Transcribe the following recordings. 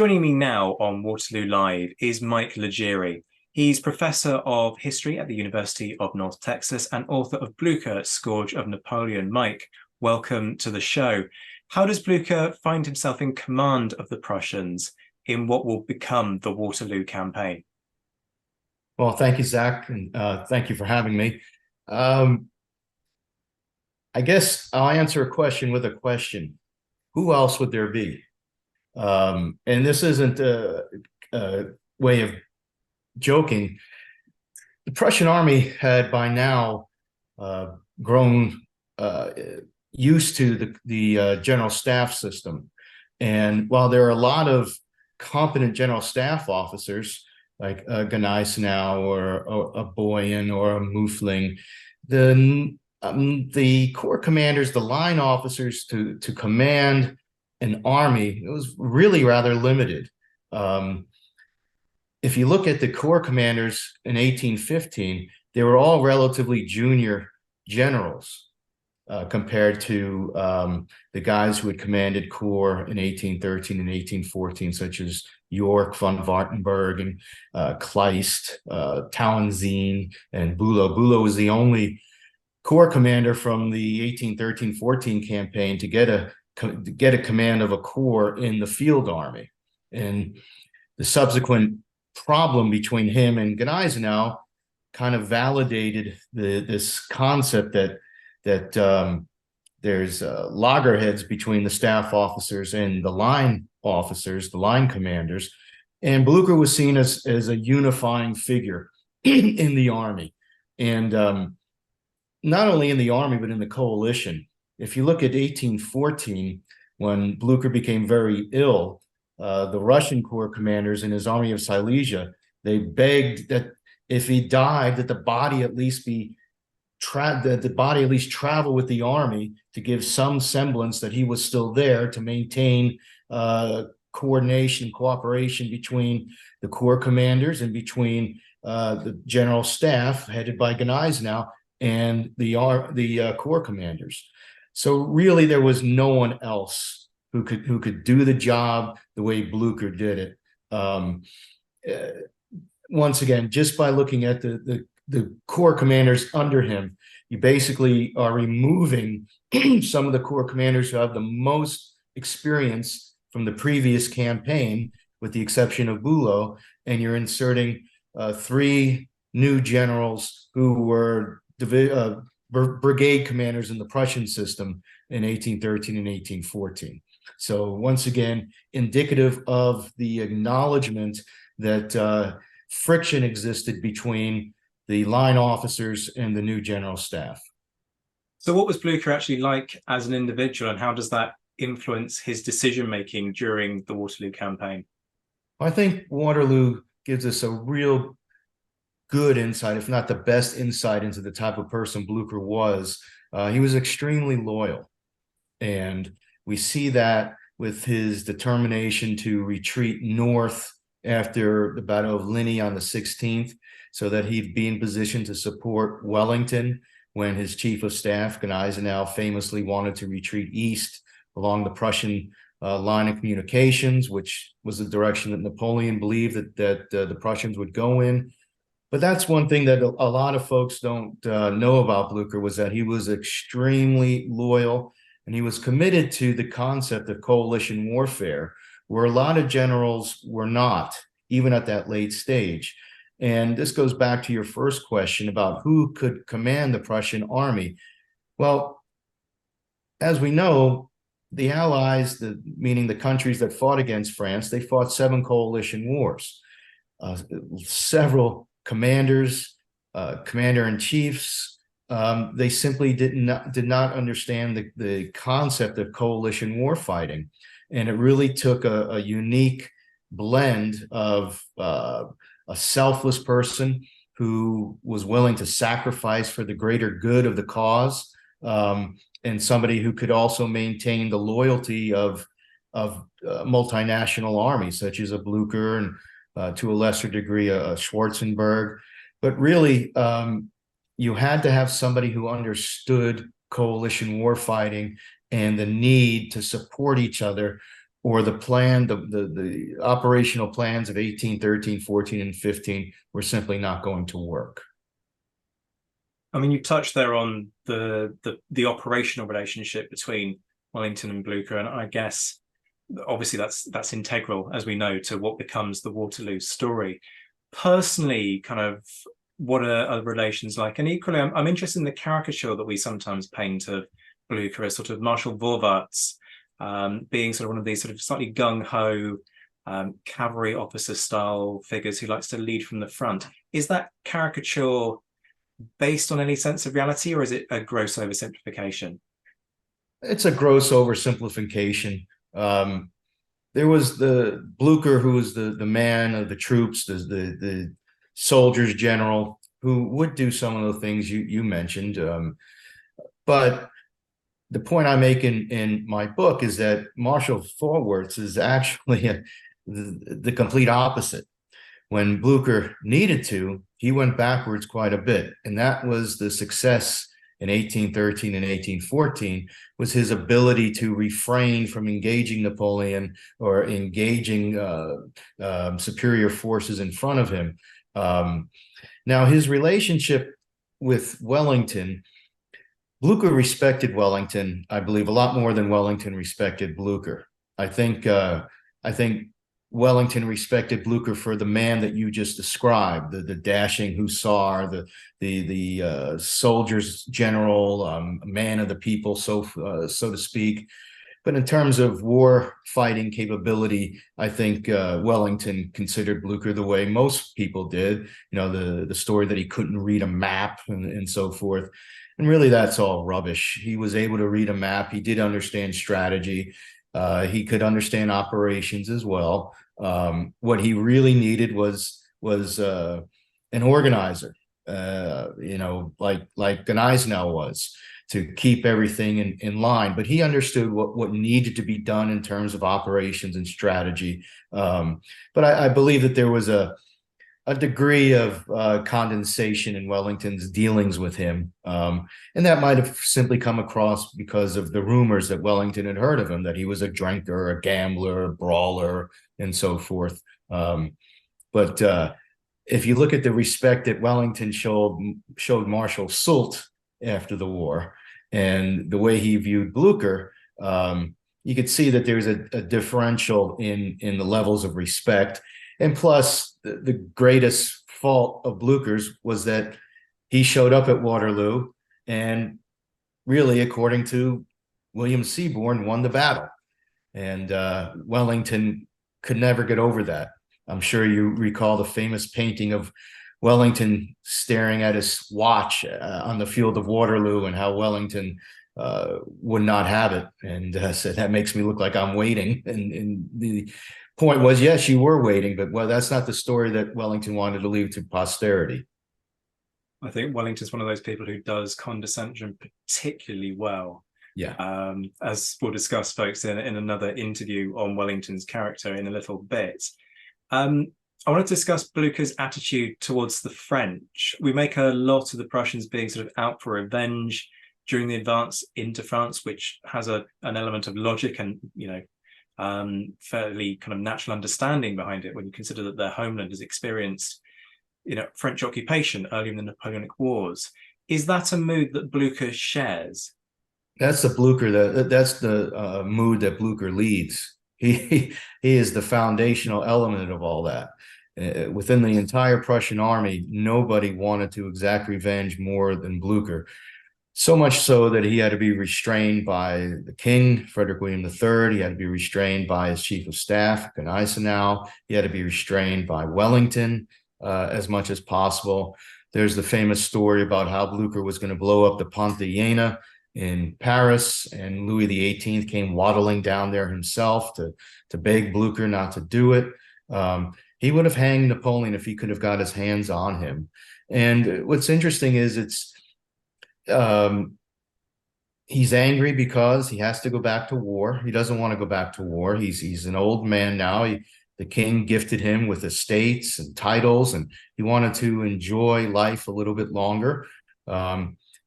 Joining me now on Waterloo Live is Mike Leggiere. He's Professor of History at the University of North Texas and author of Blucher, Scourge of Napoleon. Mike, welcome to the show. How does Blucher find himself in command of the Prussians in what will become the Waterloo campaign? Well, thank you, Zach, and thank you for having me. Um, I guess I'll answer a question with a question. Who else would there be? And this isn't a way of joking. The Prussian army had by now grown used to the general staff system. And while there are a lot of competent general staff officers, like a Gneisenau or a Boyen or a Muffling, the corps commanders, the line officers to command an army, it was really rather limited. If you look at the corps commanders in 1815, they were all relatively junior generals compared to the guys who had commanded corps in 1813 and 1814, such as York, von Wartenberg, and Kleist, Townsend, and Bülow. Bülow was the only corps commander from the 1813-14 campaign to get a command of a corps in the field army. And the subsequent problem between him and Gneisenau kind of validated this concept that there's loggerheads between the staff officers and the line officers, the line commanders. And Blucher was seen as a unifying figure in the army. And not only in the army, but in the coalition. If you look at 1814, when Blucher became very ill, the Russian corps commanders in his army of Silesia, they begged that if he died, that the body at least travel with the army to give some semblance that he was still there to maintain coordination, cooperation between the corps commanders and between the general staff headed by Gneisenau and the corps commanders. So really, there was no one else who could do the job the way Blucher did it. Once again, just by looking at the corps commanders under him, you basically are removing some of the corps commanders who have the most experience from the previous campaign, with the exception of Bülow, and you're inserting three new generals who were brigade commanders in the Prussian system in 1813 and 1814. So once again, indicative of the acknowledgement that friction existed between the line officers and the new general staff. So what was Blucher actually like as an individual, and how does that influence his decision-making during the Waterloo campaign? I think Waterloo gives us a real good insight, if not the best insight, into the type of person Blucher was. He was extremely loyal. And we see that with his determination to retreat north after the Battle of Ligny on the 16th, so that he'd be in position to support Wellington when his chief of staff, Gneisenau, famously wanted to retreat east along the Prussian line of communications, which was the direction that Napoleon believed that the Prussians would go in. But that's one thing that a lot of folks don't know about Blucher, was that he was extremely loyal, and he was committed to the concept of coalition warfare, where a lot of generals were not, even at that late stage. And this goes back to your first question about who could command the Prussian army. Well, as we know, the Allies, meaning the countries that fought against France, they fought 7 coalition wars. Several commanders, commander-in-chiefs, they simply did not understand the concept of coalition war fighting. And it really took a unique blend of a selfless person who was willing to sacrifice for the greater good of the cause, and somebody who could also maintain the loyalty of multinational armies, such as a Blucher and to a lesser degree a Schwarzenberg. But really, you had to have somebody who understood coalition war fighting and the need to support each other or the plan, the operational plans of 18, 13, 14, and 15 were simply not going to work. I mean, you touched there on the operational relationship between Wellington and Blucher, and I guess obviously that's integral, as we know, to what becomes the Waterloo story. Personally, kind of what are relations like? And equally, I'm interested in the caricature that we sometimes paint of Blucher as sort of Marshal Vorwärts, being sort of one of these sort of slightly gung-ho cavalry officer style figures who likes to lead from the front. Is that caricature based on any sense of reality, or is it a gross oversimplification? It's a gross oversimplification. There was the Blucher, who was the man of the troops, the soldiers general, who would do some of the things you mentioned. But the point I make in my book is that Marshal Vorwärts is actually the complete opposite. When Blucher needed to, he went backwards quite a bit. And that was the success in 1813 and 1814, was his ability to refrain from engaging Napoleon or engaging superior forces in front of him. Now, his relationship with Wellington, Blucher respected Wellington, I believe, a lot more than Wellington respected Blucher. I think Wellington respected Blucher for the man that you just described, the dashing hussar, the soldier's general, man of the people, so to speak. But in terms of war fighting capability, I think Wellington considered Blucher the way most people did. You know, the story that he couldn't read a map and so forth. And really, that's all rubbish. He was able to read a map. He did understand strategy. He could understand operations as well. What he really needed was an organizer, like Gneisenau was, to keep everything in line. But he understood what needed to be done in terms of operations and strategy. But I believe that there was a degree of condensation in Wellington's dealings with him. And that might have simply come across because of the rumors that Wellington had heard of him, that he was a drinker, a gambler, a brawler, and so forth. But if you look at the respect that Wellington showed Marshal Soult after the war and the way he viewed Blucher, you could see that there's a differential in the levels of respect. And plus, the greatest fault of Blucher's was that he showed up at Waterloo and really, according to William Seaborn, won the battle. And Wellington could never get over that. I'm sure you recall the famous painting of Wellington staring at his watch on the field of Waterloo, and how Wellington would not have it, and said, that makes me look like I'm waiting. And the point was, yes, you were waiting, but well, that's not the story that Wellington wanted to leave to posterity. I think Wellington's one of those people who does condescension particularly well. Yeah. As we'll discuss, folks, in another interview on Wellington's character in a little bit. I want to discuss Blucher's attitude towards the French. We make a lot of the Prussians being sort of out for revenge during the advance into France, which has an element of logic and, fairly kind of natural understanding behind it when you consider that their homeland has experienced, French occupation early in the Napoleonic Wars. Is that a mood that Blucher shares? That's the mood that Blucher leads. He is the foundational element of all that. Within the entire Prussian army, nobody wanted to exact revenge more than Blucher. So much so that he had to be restrained by the king, Frederick William III. He had to be restrained by his chief of staff, Gneisenau. He had to be restrained by Wellington as much as possible. There's the famous story about how Blucher was going to blow up the Pont de Iéna in Paris, and Louis XVIII came waddling down there himself to beg Blucher not to do it. He would have hanged Napoleon if he could have got his hands on him. And what's interesting is he's angry because he has to go back to war. He doesn't want to go back to war. He's an old man now. The king gifted him with estates and titles, and he wanted to enjoy life a little bit longer.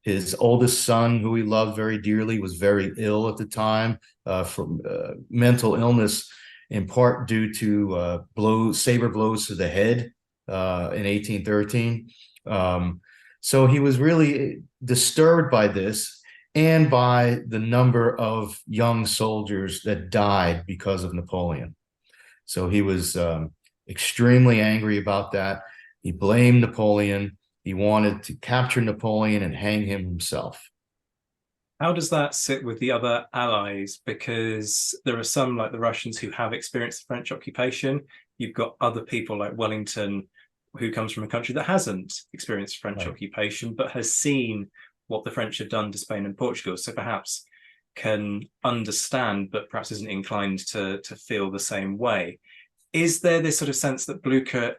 His oldest son, who he loved very dearly, was very ill at the time from mental illness, in part due to saber blows to the head in 1813. So he was really disturbed by this and by the number of young soldiers that died because of Napoleon. So he was extremely angry about that. He blamed Napoleon. He wanted to capture Napoleon and hang him himself. How does that sit with the other allies? Because there are some, like the Russians, who have experienced the French occupation. You've got other people like Wellington, who comes from a country that hasn't experienced French occupation, but has seen what the French have done to Spain and Portugal. So perhaps can understand, but perhaps isn't inclined to feel the same way. Is there this sort of sense that Blucher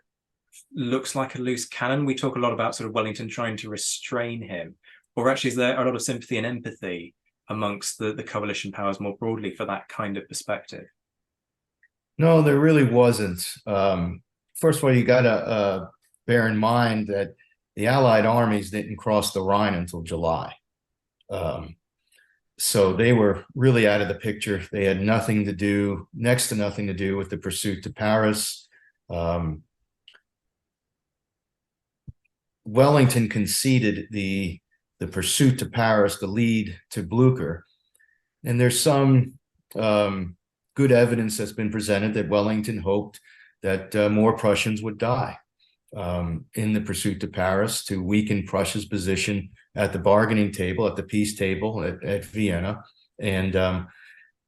looks like a loose cannon? We talk a lot about sort of Wellington trying to restrain him, or actually is there a lot of sympathy and empathy amongst the coalition powers more broadly for that kind of perspective? No, there really wasn't. First of all, you got to bear in mind that the Allied armies didn't cross the Rhine until July. So they were really out of the picture. They had nothing to do, next to nothing to do with the pursuit to Paris. Wellington conceded the pursuit to Paris, the lead to Blucher. And there's some good evidence that's been presented that Wellington hoped that more Prussians would die in the pursuit to Paris to weaken Prussia's position at the bargaining table, at the peace table at Vienna. And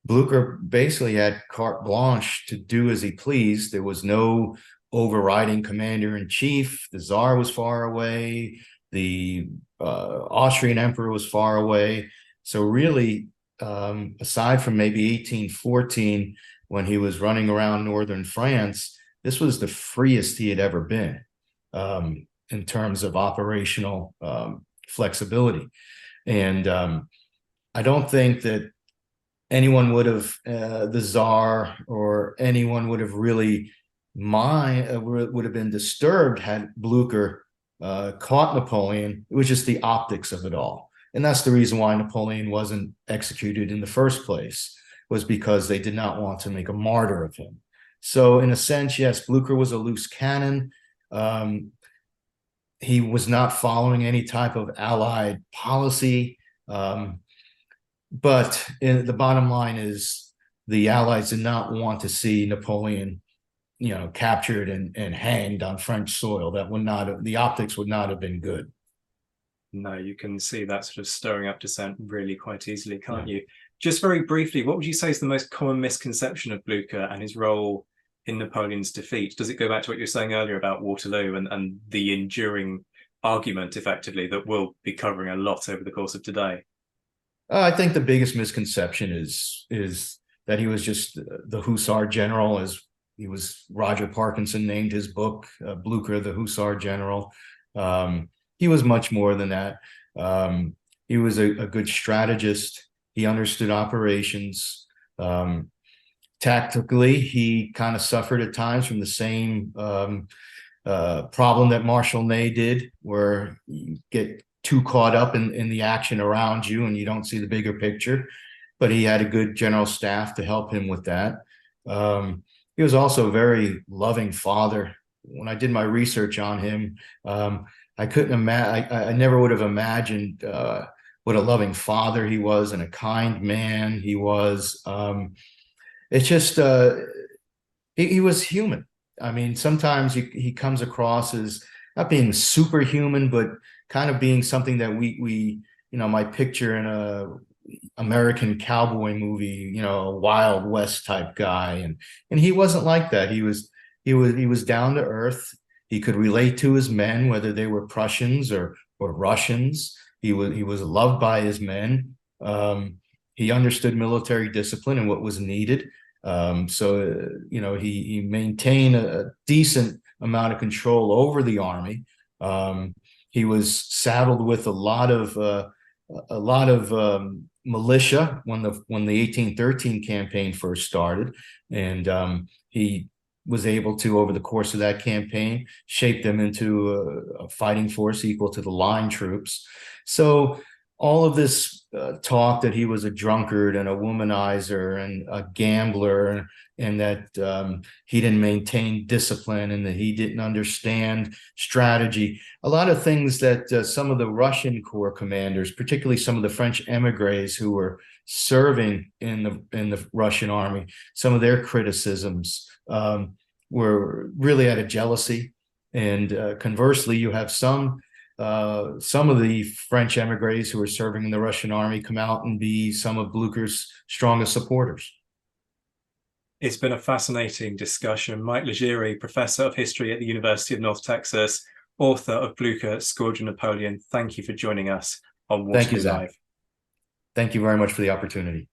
Blucher basically had carte blanche to do as he pleased. There was no overriding commander-in-chief. The Tsar was far away. The Austrian emperor was far away. So really, aside from maybe 1814, when he was running around northern France, this was the freest he had ever been in terms of operational flexibility. And I don't think that anyone would have, the Tsar or anyone would have really would have been disturbed had Blucher caught Napoleon. It was just the optics of it all. And that's the reason why Napoleon wasn't executed in the first place, was because they did not want to make a martyr of him. So in a sense, yes, Blucher was a loose cannon. He was not following any type of Allied policy. But the bottom line is the Allies did not want to see Napoleon, captured and hanged on French soil. That would not have, the optics would not have been good. No, you can see that sort of stirring up dissent really quite easily, can't you? Just very briefly, what would you say is the most common misconception of Blucher and his role in Napoleon's defeat? Does it go back to what you were saying earlier about Waterloo and the enduring argument, effectively, that we'll be covering a lot over the course of today? I think the biggest misconception is that he was just the Hussar general, as he was. Roger Parkinson named his book, Blucher, the Hussar General. He was much more than that. He was a good strategist. He understood operations. Tactically, he kind of suffered at times from the same problem that Marshal Ney did, where you get too caught up in the action around you and you don't see the bigger picture. But he had a good general staff to help him with that. He was also a very loving father. When I did my research on him, I couldn't imagine, I never would have imagined what a loving father he was and a kind man he was. It's just, he was human. I mean, sometimes he comes across as not being superhuman, but kind of being something that we might picture in a American cowboy movie, a Wild West type guy. And he wasn't like that. He was down to earth. He could relate to his men, whether they were Prussians or Russians. He was loved by his men. He understood military discipline and what was needed. He maintained a decent amount of control over the army. He was saddled with a lot of militia when the 1813 campaign first started, and he was able to, over the course of that campaign, shape them into a fighting force equal to the line troops. So all of this talk that he was a drunkard and a womanizer and a gambler, and that he didn't maintain discipline and that he didn't understand strategy. A lot of things that some of the Russian corps commanders, particularly some of the French emigres who were serving in the Russian army, some of their criticisms were really out of jealousy. And conversely, you have some of the French emigres who are serving in the Russian army come out and be some of Blucher's strongest supporters. It's been a fascinating discussion. Mike Leggiere, Professor of History at the University of North Texas, author of Blucher, Scourge of Napoleon. Thank you for joining us on Thank you, Waterloo Zach. Live. Thank you very much for the opportunity.